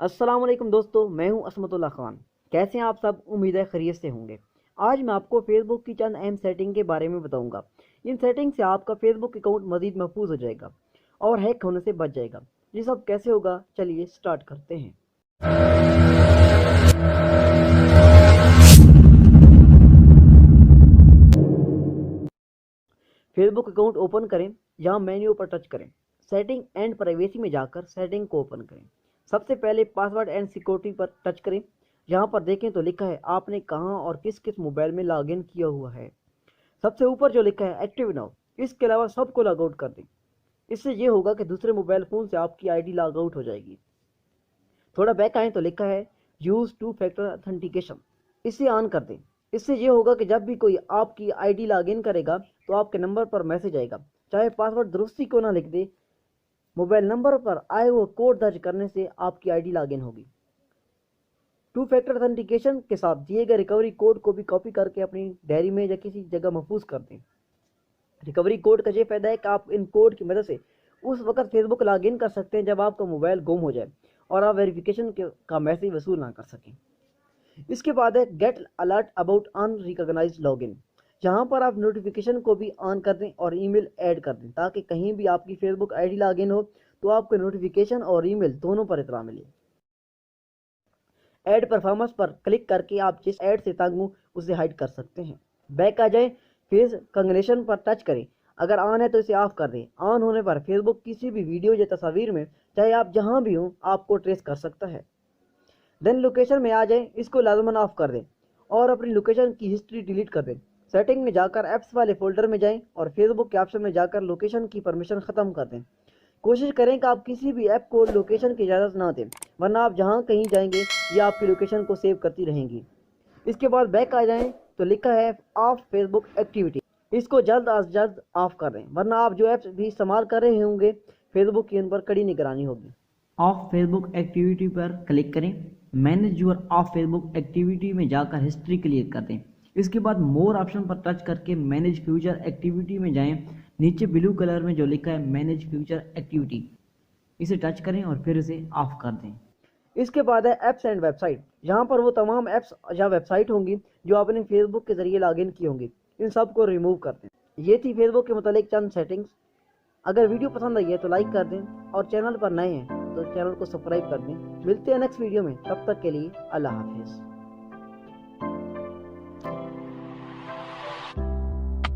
अस्सलाम वालेकुम दोस्तों, मैं हूं असमतुल्ला खान। कैसे हैं आप सब? उम्मीद है खैरियत से होंगे। आज मैं आपको फेसबुक की चंद अहम सेटिंग के बारे में बताऊंगा। इन सेटिंग से आपका फेसबुक अकाउंट मजीद महफूज हो जाएगा और हैक होने से बच जाएगा। ये सब कैसे होगा, चलिए स्टार्ट करते हैं। फेसबुक अकाउंट ओपन करें, यहाँ मेन्यू पर टच करें, सेटिंग एंड प्राइवेसी में जाकर सेटिंग को ओपन करें। सबसे पहले पासवर्ड एंड सिक्योरिटी पर टच करें। यहाँ पर देखें तो लिखा है आपने कहाँ और किस किस मोबाइल में लॉगिन किया हुआ है। सबसे ऊपर जो लिखा है एक्टिव नाउ, इसके अलावा सबको लॉग आउट कर दें। इससे ये होगा कि दूसरे मोबाइल फ़ोन से आपकी आईडी लॉग आउट हो जाएगी। थोड़ा बैक आएँ तो लिखा है यूज़ टू फैक्टर ऑथेंटिकेशन, इसे ऑन कर दें। इससे ये होगा कि जब भी कोई आपकी आईडी लॉगिन करेगा तो आपके नंबर पर मैसेज आएगा। चाहे पासवर्ड दुरुस्ती को ना लिख दे, मोबाइल नंबर पर आए हुए कोड दर्ज करने से आपकी आईडी लॉगिन होगी। टू फैक्टर ऑथेंटिकेशन के साथ दिए गए रिकवरी कोड को भी कॉपी करके अपनी डायरी में या किसी जगह महफूज कर दें। रिकवरी कोड का ये फायदा है कि आप इन कोड की मदद से उस वक्त फेसबुक लॉगिन कर सकते हैं जब आपका मोबाइल गुम हो जाए और आप वेरिफिकेशन का मैसेज वसूल ना कर सकें। इसके बाद है get alert about unrecognized login. यहाँ पर आप नोटिफिकेशन को भी ऑन कर दें और ईमेल ऐड कर दें ताकि कहीं भी आपकी फेसबुक आईडी लॉगिन हो तो आपको नोटिफिकेशन और ईमेल दोनों पर इतला मिले। ऐड परफॉर्मेंस पर क्लिक करके आप जिस ऐड से तंग हो उसे हाइड कर सकते हैं। बैक आ जाए, फेस कंगनेशन पर टच करें। अगर ऑन है तो इसे ऑफ कर दें। ऑन होने पर फेसबुक किसी भी वीडियो या तस्वीर में, चाहे आप जहां भी हों, आपको ट्रेस कर सकता है। देन लोकेशन में आ जाएं, इसको लाजमन ऑफ कर दें और अपनी लोकेशन की हिस्ट्री डिलीट कर दें। सेटिंग में जाकर ऐप्स वाले फोल्डर में जाएं और फेसबुक के ऑप्शन में जाकर लोकेशन की परमिशन ख़त्म कर दें। कोशिश करें कि आप किसी भी ऐप को लोकेशन की इजाज़त ना दें, वरना आप जहां कहीं जाएंगे ये आपकी लोकेशन को सेव करती रहेंगी। इसके बाद बैक आ जाएं तो लिखा है ऑफ फेसबुक एक्टिविटी, इसको जल्द अज जल्द ऑफ कर दें, वरना आप जो ऐप्स भी इस्तेमाल कर रहे होंगे फेसबुक की उन पर कड़ी निगरानी होगी। ऑफ फेसबुक एक्टिविटी पर क्लिक करें। Manage your of Facebook activity में जाकर हिस्ट्री क्लियर कर दें। इसके बाद मोर ऑप्शन पर टच करके मैनेज फ्यूचर एक्टिविटी में जाएं। नीचे ब्लू कलर में जो लिखा है मैनेज फ्यूचर एक्टिविटी, इसे टच करें और फिर इसे ऑफ कर दें। इसके बाद है ऐप्स एंड वेबसाइट। यहाँ पर वो तमाम ऐप्स या वेबसाइट होंगी जो आपने फेसबुक के जरिए लॉगिन की होंगी, इन सब को रिमूव कर दें। ये थी फेसबुक के मुतालिक चंद सेटिंग्स। अगर वीडियो पसंद आई है तो लाइक कर दें और चैनल पर नए हैं तो चैनल को सब्सक्राइब कर दें। मिलते हैं नेक्स्ट वीडियो में, तब तक के लिए अल्लाह हाफिज़।